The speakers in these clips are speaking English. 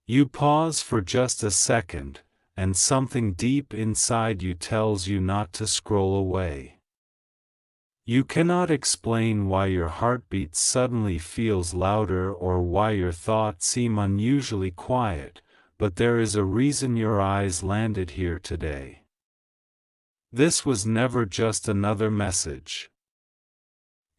You pause for just a second, and something deep inside you tells you not to scroll away. You cannot explain why your heartbeat suddenly feels louder or why your thoughts seem unusually quiet, but there is a reason your eyes landed here today. This was never just another message.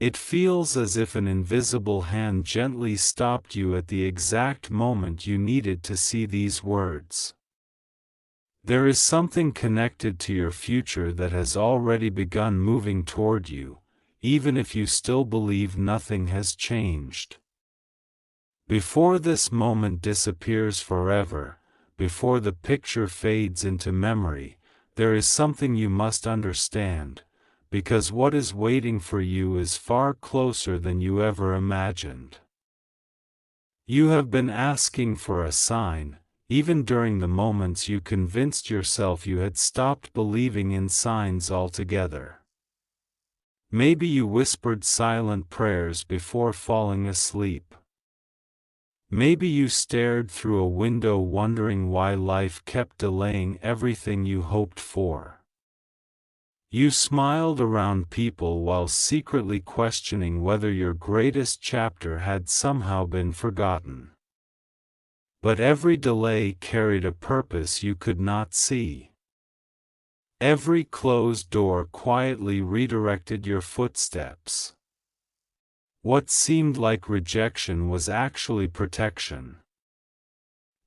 It feels as if an invisible hand gently stopped you at the exact moment you needed to see these words. There is something connected to your future that has already begun moving toward you, even if you still believe nothing has changed. Before this moment disappears forever, before the picture fades into memory, there is something you must understand, because what is waiting for you is far closer than you ever imagined. You have been asking for a sign, even during the moments you convinced yourself you had stopped believing in signs altogether. Maybe you whispered silent prayers before falling asleep. Maybe you stared through a window wondering why life kept delaying everything you hoped for. You smiled around people while secretly questioning whether your greatest chapter had somehow been forgotten. But every delay carried a purpose you could not see. Every closed door quietly redirected your footsteps. What seemed like rejection was actually protection.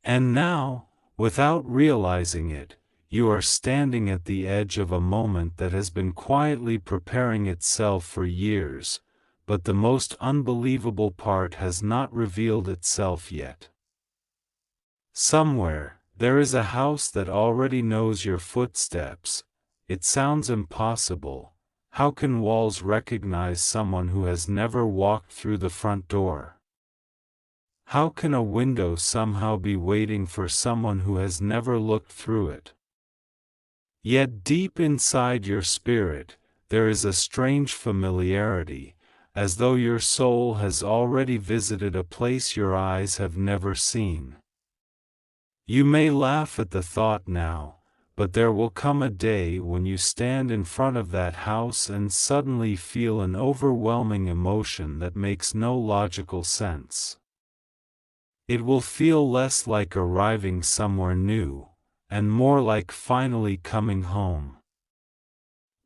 And now, without realizing it, you are standing at the edge of a moment that has been quietly preparing itself for years, but the most unbelievable part has not revealed itself yet. Somewhere, there is a house that already knows your footsteps. It sounds impossible. How can walls recognize someone who has never walked through the front door? How can a window somehow be waiting for someone who has never looked through it? Yet deep inside your spirit, there is a strange familiarity, as though your soul has already visited a place your eyes have never seen. You may laugh at the thought now, but there will come a day when you stand in front of that house and suddenly feel an overwhelming emotion that makes no logical sense. It will feel less like arriving somewhere new, and more like finally coming home.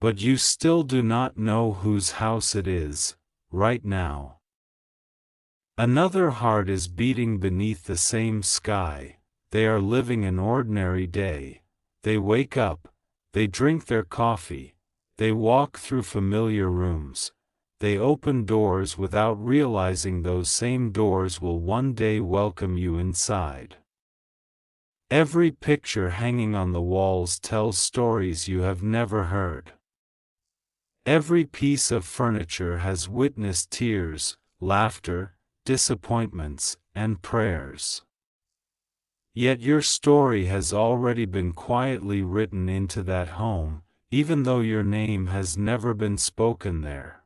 But you still do not know whose house it is, right now. Another heart is beating beneath the same sky. They are living an ordinary day. They wake up, they drink their coffee, they walk through familiar rooms, they open doors without realizing those same doors will one day welcome you inside. Every picture hanging on the walls tells stories you have never heard. Every piece of furniture has witnessed tears, laughter, disappointments, and prayers. Yet your story has already been quietly written into that home, even though your name has never been spoken there.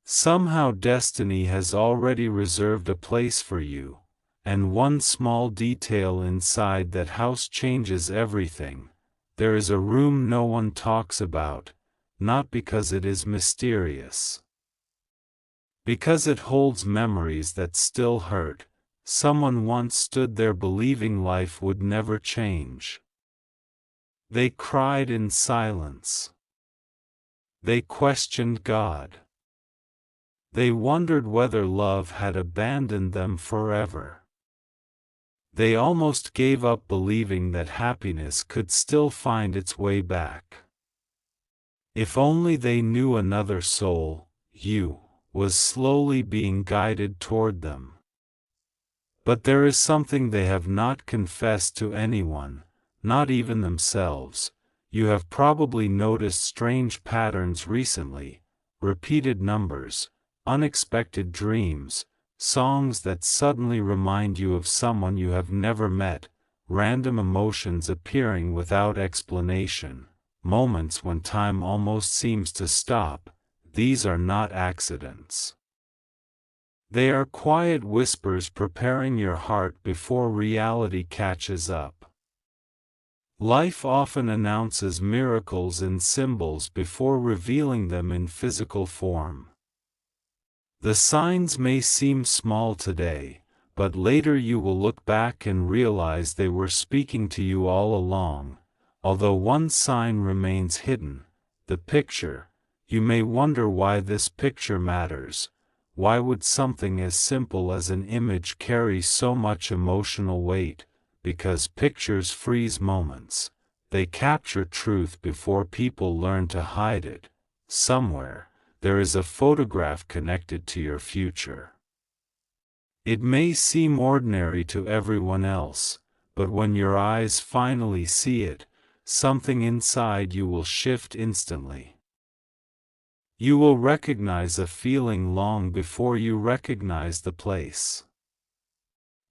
Somehow destiny has already reserved a place for you, and one small detail inside that house changes everything. There is a room no one talks about, not because it is mysterious. Because it holds memories that still hurt. Someone once stood there believing life would never change. They cried in silence. They questioned God. They wondered whether love had abandoned them forever. They almost gave up believing that happiness could still find its way back. If only they knew another soul, you, was slowly being guided toward them. But there is something they have not confessed to anyone, not even themselves. You have probably noticed strange patterns recently, repeated numbers, unexpected dreams, songs that suddenly remind you of someone you have never met, random emotions appearing without explanation, moments when time almost seems to stop. These are not accidents. They are quiet whispers preparing your heart before reality catches up. Life often announces miracles in symbols before revealing them in physical form. The signs may seem small today, but later you will look back and realize they were speaking to you all along. Although one sign remains hidden, the picture, you may wonder why this picture matters. Why would something as simple as an image carry so much emotional weight? Because pictures freeze moments. They capture truth before people learn to hide it. Somewhere, there is a photograph connected to your future. It may seem ordinary to everyone else, but when your eyes finally see it, something inside you will shift instantly. You will recognize a feeling long before you recognize the place.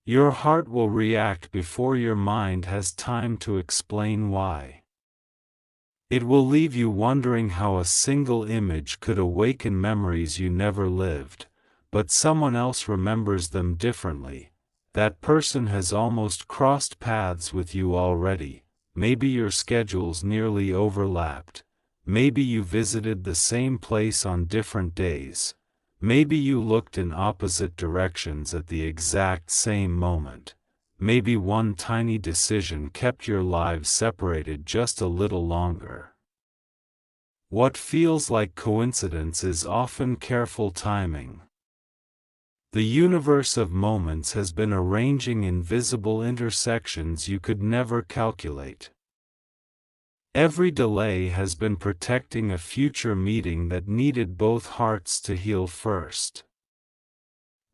Your heart will react before your mind has time to explain why. It will leave you wondering how a single image could awaken memories you never lived, but someone else remembers them differently. That person has almost crossed paths with you already. Maybe your schedules nearly overlapped. Maybe you visited the same place on different days. Maybe you looked in opposite directions at the exact same moment. Maybe one tiny decision kept your lives separated just a little longer. What feels like coincidence is often careful timing. The universe of moments has been arranging invisible intersections you could never calculate. Every delay has been protecting a future meeting that needed both hearts to heal first.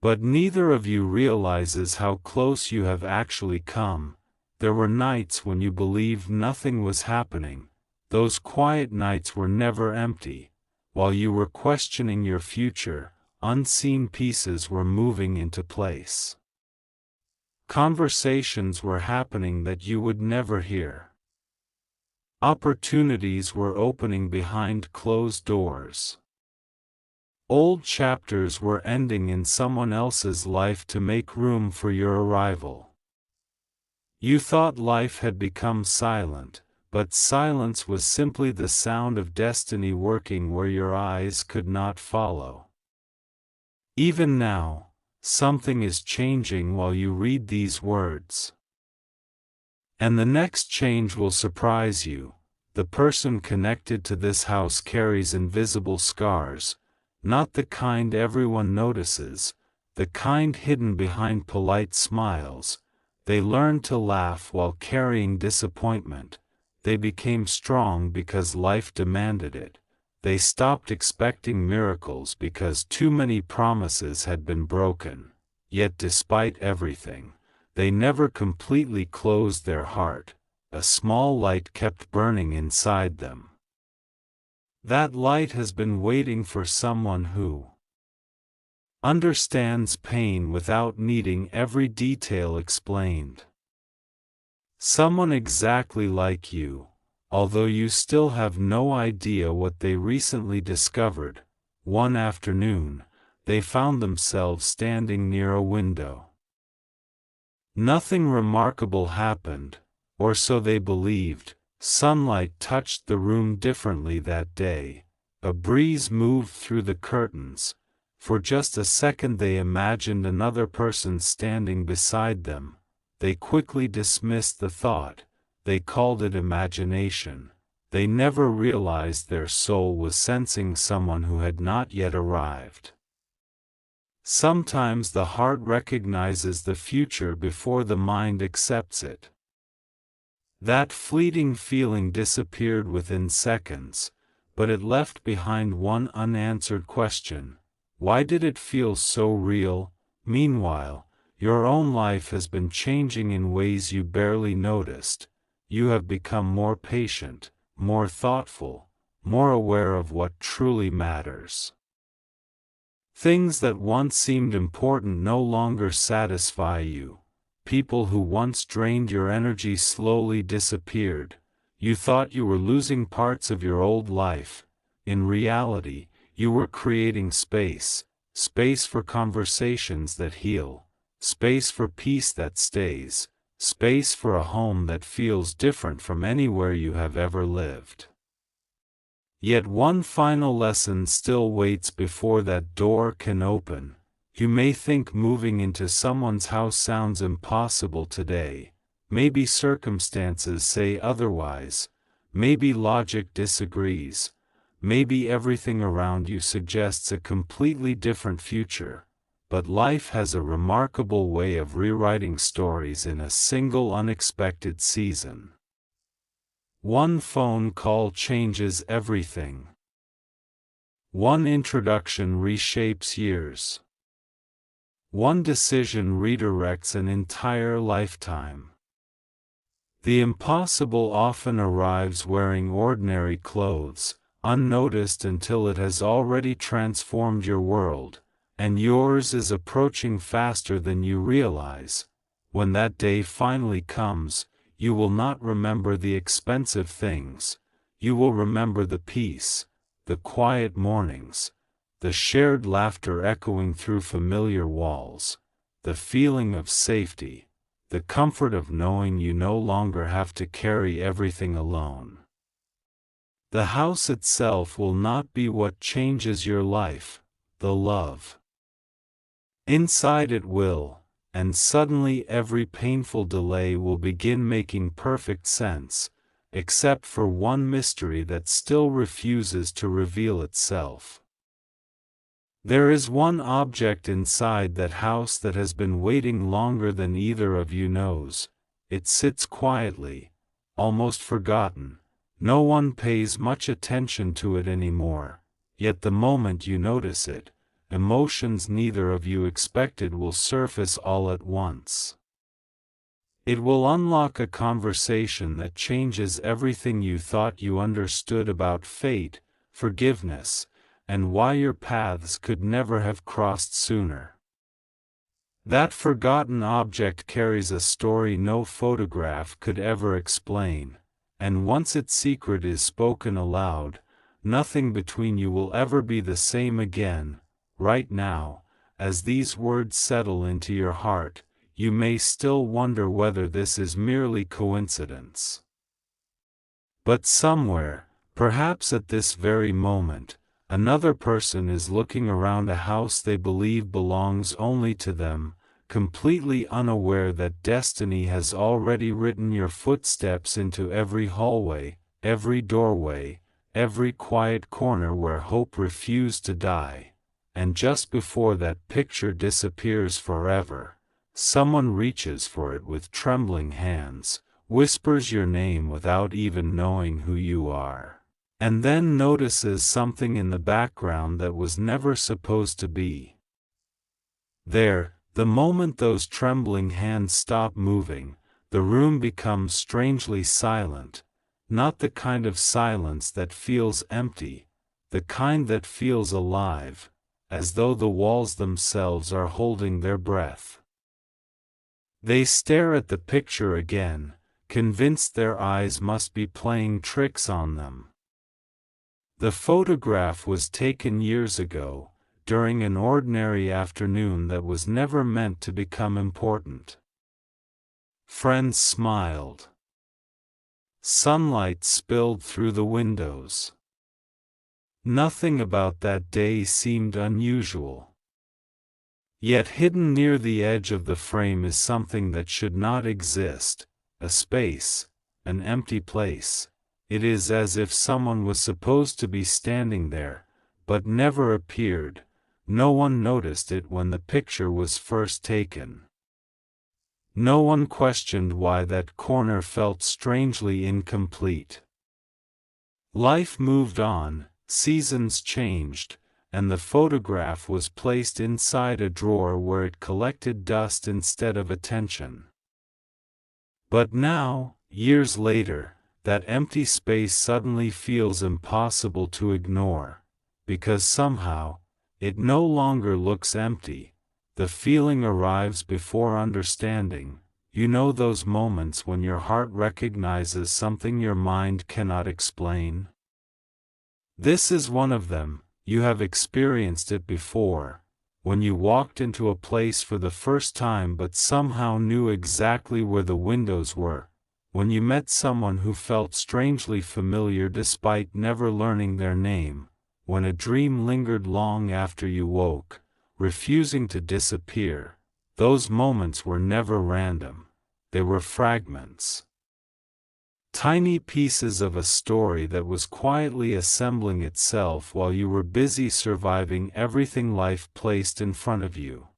But neither of you realizes how close you have actually come. There were nights when you believed nothing was happening. Those quiet nights were never empty. While you were questioning your future, unseen pieces were moving into place. Conversations were happening that you would never hear. Opportunities were opening behind closed doors. Old chapters were ending in someone else's life to make room for your arrival. You thought life had become silent, but silence was simply the sound of destiny working where your eyes could not follow. Even now, something is changing while you read these words. And the next change will surprise you. The person connected to this house carries invisible scars, not the kind everyone notices, the kind hidden behind polite smiles. They learned to laugh while carrying disappointment. They became strong because life demanded it. They stopped expecting miracles because too many promises had been broken. Yet despite everything, they never completely closed their heart. A small light kept burning inside them. That light has been waiting for someone who understands pain without needing every detail explained. Someone exactly like you, although you still have no idea what they recently discovered. One afternoon, they found themselves standing near a window. Nothing remarkable happened, or so they believed. Sunlight touched the room differently that day. A breeze moved through the curtains. For just a second they imagined another person standing beside them. They quickly dismissed the thought. They called it imagination. They never realized their soul was sensing someone who had not yet arrived. Sometimes the heart recognizes the future before the mind accepts it. That fleeting feeling disappeared within seconds, but it left behind one unanswered question. Why did it feel so real? Meanwhile, your own life has been changing in ways you barely noticed. You have become more patient, more thoughtful, more aware of what truly matters. Things that once seemed important no longer satisfy you. People who once drained your energy slowly disappeared. You thought you were losing parts of your old life. In reality, you were creating space, space for conversations that heal, space for peace that stays, space for a home that feels different from anywhere you have ever lived. Yet one final lesson still waits before that door can open. You may think moving into someone's house sounds impossible today. Maybe circumstances say otherwise. Maybe logic disagrees. Maybe everything around you suggests a completely different future. But life has a remarkable way of rewriting stories in a single unexpected season. One phone call changes everything. One introduction reshapes years. One decision redirects an entire lifetime. The impossible often arrives wearing ordinary clothes, unnoticed until it has already transformed your world, and yours is approaching faster than you realize. When that day finally comes, you will not remember the expensive things, you will remember the peace, the quiet mornings, the shared laughter echoing through familiar walls, the feeling of safety, the comfort of knowing you no longer have to carry everything alone. The house itself will not be what changes your life, the love inside it will, and suddenly every painful delay will begin making perfect sense, except for one mystery that still refuses to reveal itself. There is one object inside that house that has been waiting longer than either of you knows. It sits quietly, almost forgotten. No one pays much attention to it anymore, yet the moment you notice it, emotions neither of you expected will surface all at once. It will unlock a conversation that changes everything you thought you understood about fate, forgiveness, and why your paths could never have crossed sooner. That forgotten object carries a story no photograph could ever explain, and once its secret is spoken aloud, nothing between you will ever be the same again. Right now, as these words settle into your heart, you may still wonder whether this is merely coincidence. But somewhere, perhaps at this very moment, another person is looking around a house they believe belongs only to them, completely unaware that destiny has already written your footsteps into every hallway, every doorway, every quiet corner where hope refused to die. And just before that picture disappears forever, someone reaches for it with trembling hands, whispers your name without even knowing who you are, and then notices something in the background that was never supposed to be there. The moment those trembling hands stop moving, the room becomes strangely silent, not the kind of silence that feels empty, the kind that feels alive, as though the walls themselves are holding their breath. They stare at the picture again, convinced their eyes must be playing tricks on them. The photograph was taken years ago, during an ordinary afternoon that was never meant to become important. Friends smiled. Sunlight spilled through the windows. Nothing about that day seemed unusual. Yet hidden near the edge of the frame is something that should not exist, a space, an empty place. It is as if someone was supposed to be standing there, but never appeared. No one noticed it when the picture was first taken. No one questioned why that corner felt strangely incomplete. Life moved on, seasons changed, and the photograph was placed inside a drawer where it collected dust instead of attention. But now, years later, that empty space suddenly feels impossible to ignore, because somehow, it no longer looks empty. The feeling arrives before understanding. You know those moments when your heart recognizes something your mind cannot explain? This is one of them. You have experienced it before. when you walked into a place for the first time but somehow knew exactly where the windows were, when you met someone who felt strangely familiar despite never learning their name, when a dream lingered long after you woke, refusing to disappear. Those moments were never random. They were fragments. Tiny pieces of a story that was quietly assembling itself while you were busy surviving everything life placed in front of you.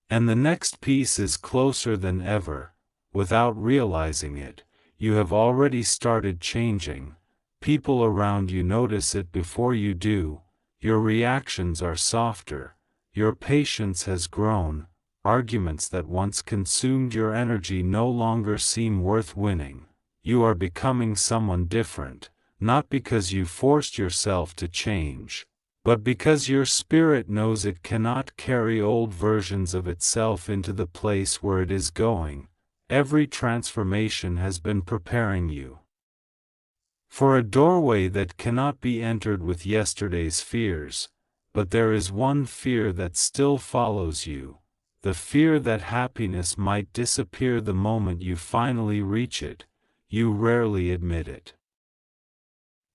And the next piece is closer than ever. Without realizing it, you have already started changing. People around you notice it before you do. Your reactions are softer. Your patience has grown. Arguments that once consumed your energy no longer seem worth winning. You are becoming someone different, not because you forced yourself to change, but because your spirit knows it cannot carry old versions of itself into the place where it is going. Every transformation has been preparing you for a doorway that cannot be entered with yesterday's fears, but there is one fear that still follows you, the fear that happiness might disappear the moment you finally reach it. You rarely admit it.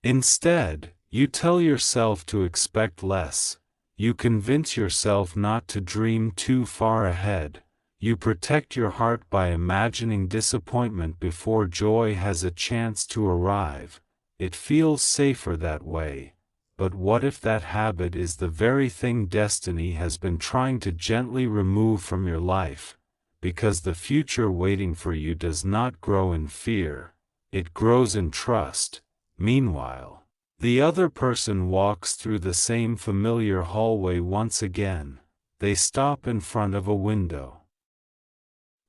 Instead, you tell yourself to expect less. You convince yourself not to dream too far ahead. You protect your heart by imagining disappointment before joy has a chance to arrive. It feels safer that way. But what if that habit is the very thing destiny has been trying to gently remove from your life? Because the future waiting for you does not grow in fear, it grows in trust. Meanwhile, the other person walks through the same familiar hallway once again. They stop in front of a window.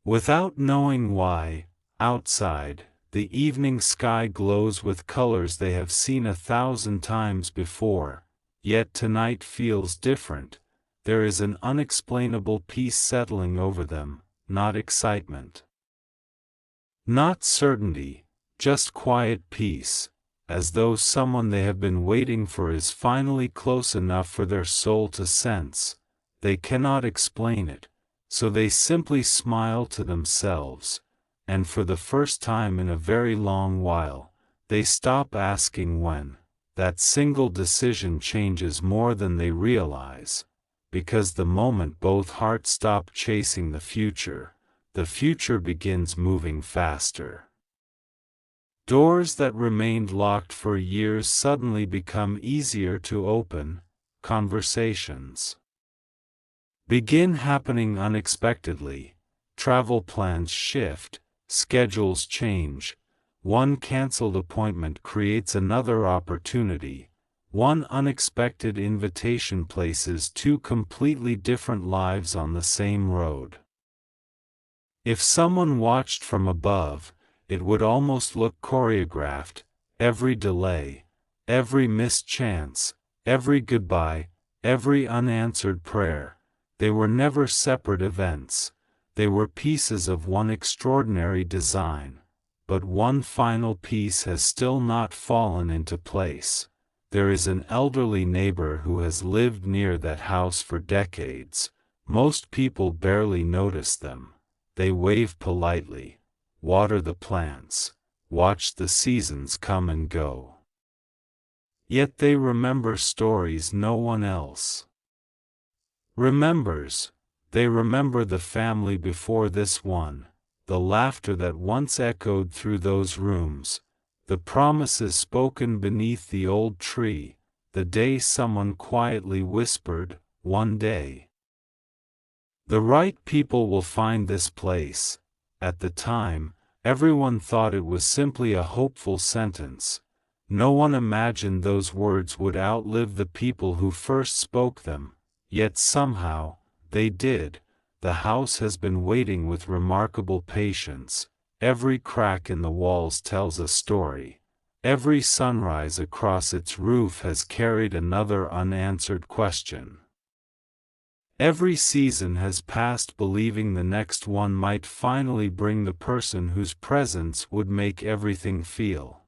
Without knowing why, outside, the evening sky glows with colors they have seen 1,000 times before, yet tonight feels different. There is an unexplainable peace settling over them. Not excitement, not certainty, just quiet peace, as though someone they have been waiting for is finally close enough for their soul to sense. They cannot explain it, so they simply smile to themselves, and for the first time in a very long while, they stop asking when. That single decision changes more than they realize. Because the moment both hearts stop chasing the future begins moving faster. Doors that remained locked for years suddenly become easier to open. Conversations begin happening unexpectedly. Travel plans shift, schedules change. One canceled appointment creates another opportunity. One unexpected invitation places two completely different lives on the same road. If someone watched from above, it would almost look choreographed. Every delay, every missed chance, every goodbye, every unanswered prayer. They were never separate events. They were pieces of one extraordinary design. But one final piece has still not fallen into place. There is an elderly neighbor who has lived near that house for decades. Most people barely notice them. They wave politely, water the plants, watch the seasons come and go. Yet they remember stories no one else remembers. They remember the family before this one, the laughter that once echoed through those rooms, the promises spoken beneath the old tree, the day someone quietly whispered, "One day." The right people will find this place. At the time, everyone thought it was simply a hopeful sentence. No one imagined those words would outlive the people who first spoke them, yet somehow, they did. The house has been waiting with remarkable patience. Every crack in the walls tells a story. Every sunrise across its roof has carried another unanswered question. Every season has passed believing the next one might finally bring the person whose presence would make everything feel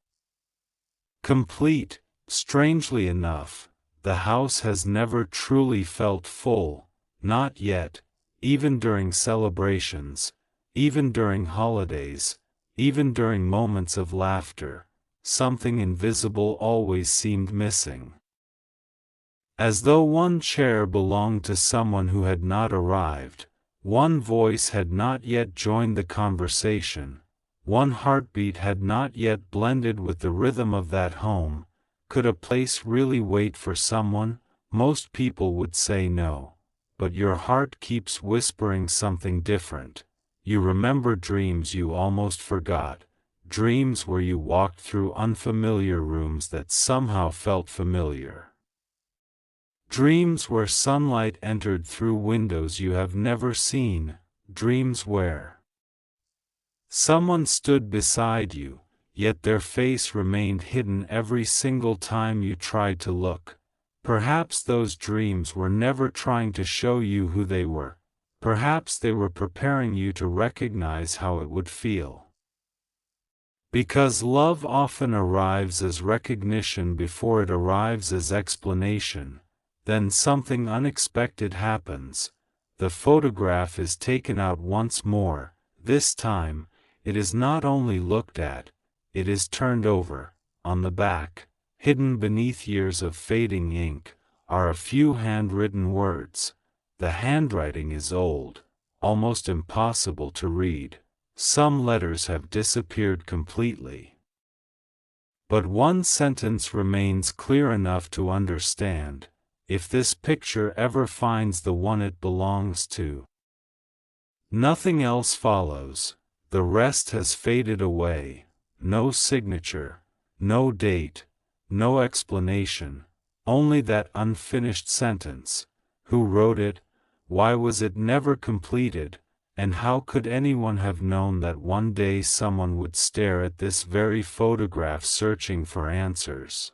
complete. Strangely enough, the house has never truly felt full, not yet, even during celebrations, even during holidays, even during moments of laughter, something invisible always seemed missing. As though one chair belonged to someone who had not arrived, one voice had not yet joined the conversation, one heartbeat had not yet blended with the rhythm of that home. Could a place really wait for someone? Most people would say no. But your heart keeps whispering something different. You remember dreams you almost forgot, dreams where you walked through unfamiliar rooms that somehow felt familiar. Dreams where sunlight entered through windows you have never seen, dreams where someone stood beside you, yet their face remained hidden every single time you tried to look. Perhaps those dreams were never trying to show you who they were. Perhaps they were preparing you to recognize how it would feel. Because love often arrives as recognition before it arrives as explanation, then something unexpected happens. The photograph is taken out once more. This time, it is not only looked at, it is turned over. On the back, hidden beneath years of fading ink, are a few handwritten words. The handwriting is old, almost impossible to read. Some letters have disappeared completely. But one sentence remains clear enough to understand: if this picture ever finds the one it belongs to. Nothing else follows. The rest has faded away. No signature, no date, no explanation, only that unfinished sentence. Who wrote it? Why was it never completed? And how could anyone have known that one day someone would stare at this very photograph searching for answers?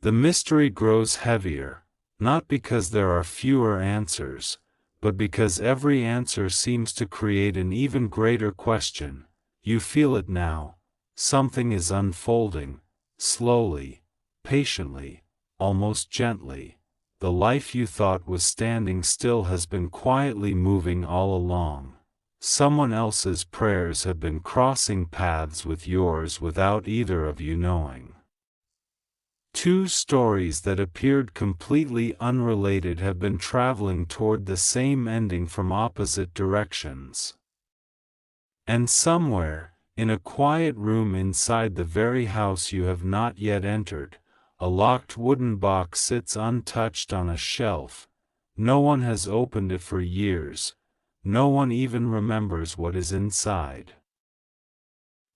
The mystery grows heavier, not because there are fewer answers, but because every answer seems to create an even greater question. You feel it now. Something is unfolding, slowly, patiently, almost gently. The life you thought was standing still has been quietly moving all along. Someone else's prayers have been crossing paths with yours without either of you knowing. Two stories that appeared completely unrelated have been traveling toward the same ending from opposite directions. And somewhere, in a quiet room inside the very house you have not yet entered, a locked wooden box sits untouched on a shelf. No one has opened it for years. No one even remembers what is inside.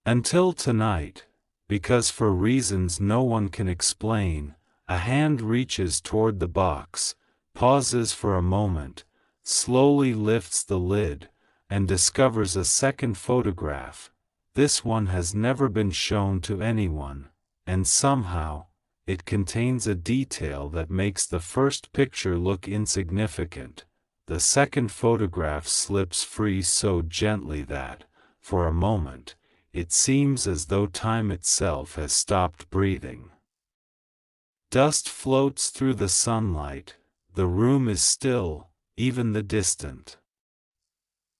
Until tonight, because for reasons no one can explain, a hand reaches toward the box, pauses for a moment, slowly lifts the lid, and discovers a second photograph. This one has never been shown to anyone, and somehow, it contains a detail that makes the first picture look insignificant. The second photograph slips free so gently that, for a moment, it seems as though time itself has stopped breathing. Dust floats through the sunlight. The room is still, even the distant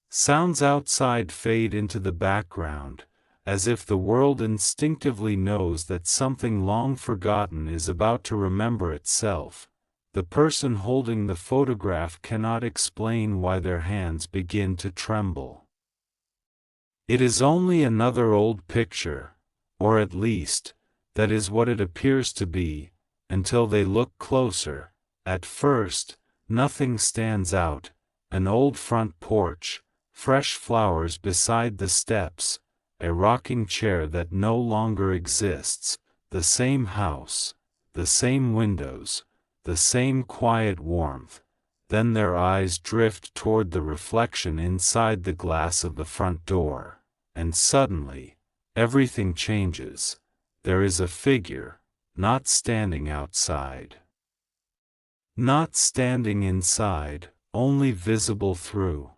sounds outside fade into the background, as if the world instinctively knows that something long forgotten is about to remember itself. The person holding the photograph cannot explain why their hands begin to tremble. It is only another old picture, or at least, that is what it appears to be, until they look closer. At first, nothing stands out: an old front porch, fresh flowers beside the steps, a rocking chair that no longer exists, the same house, the same windows, the same quiet warmth. Then their eyes drift toward the reflection inside the glass of the front door, and suddenly, everything changes. There is a figure, not standing outside, not standing inside, only visible through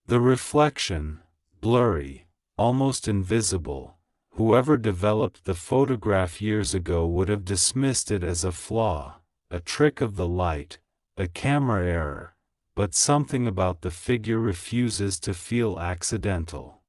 the reflection, blurry, almost invisible. Whoever developed the photograph years ago would have dismissed it as a flaw, a trick of the light, a camera error, but something about the figure refuses to feel accidental.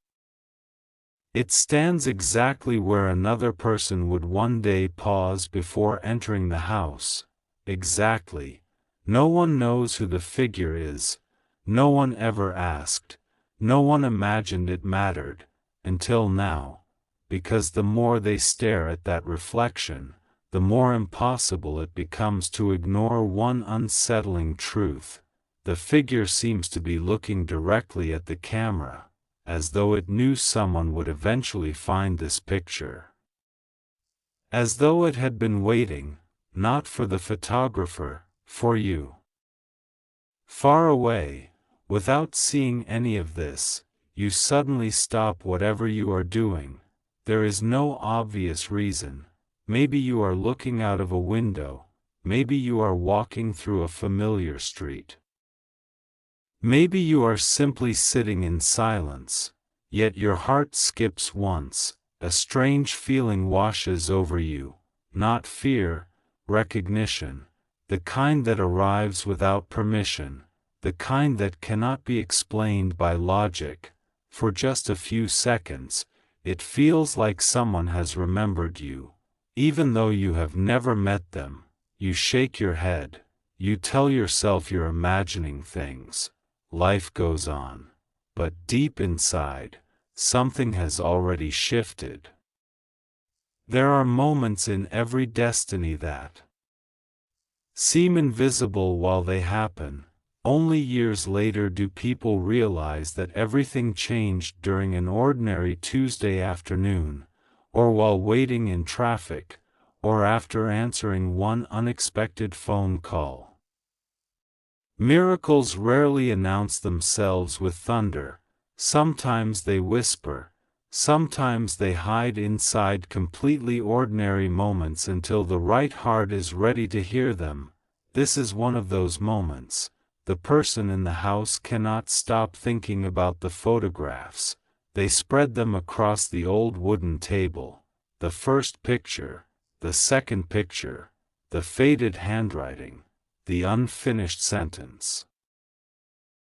It stands exactly where another person would one day pause before entering the house. Exactly. No one knows who the figure is. No one ever asked. No one imagined it mattered, until now, because the more they stare at that reflection, the more impossible it becomes to ignore one unsettling truth. The figure seems to be looking directly at the camera, as though it knew someone would eventually find this picture. As though it had been waiting, not for the photographer, for you. Far away, without seeing any of this, you suddenly stop whatever you are doing. There is no obvious reason. Maybe you are looking out of a window. Maybe you are walking through a familiar street. Maybe you are simply sitting in silence, yet your heart skips once. A strange feeling washes over you, not fear, recognition, the kind that arrives without permission, the kind that cannot be explained by logic. For just a few seconds, it feels like someone has remembered you. Even though you have never met them, you shake your head, you tell yourself you're imagining things. Life goes on. But deep inside, something has already shifted. There are moments in every destiny that seem invisible while they happen. Only years later do people realize that everything changed during an ordinary Tuesday afternoon, or while waiting in traffic, or after answering one unexpected phone call. Miracles rarely announce themselves with thunder. Sometimes they whisper, sometimes they hide inside completely ordinary moments until the right heart is ready to hear them. This is one of those moments. The person in the house cannot stop thinking about the photographs. They spread them across the old wooden table. The first picture, the second picture, the faded handwriting, the unfinished sentence.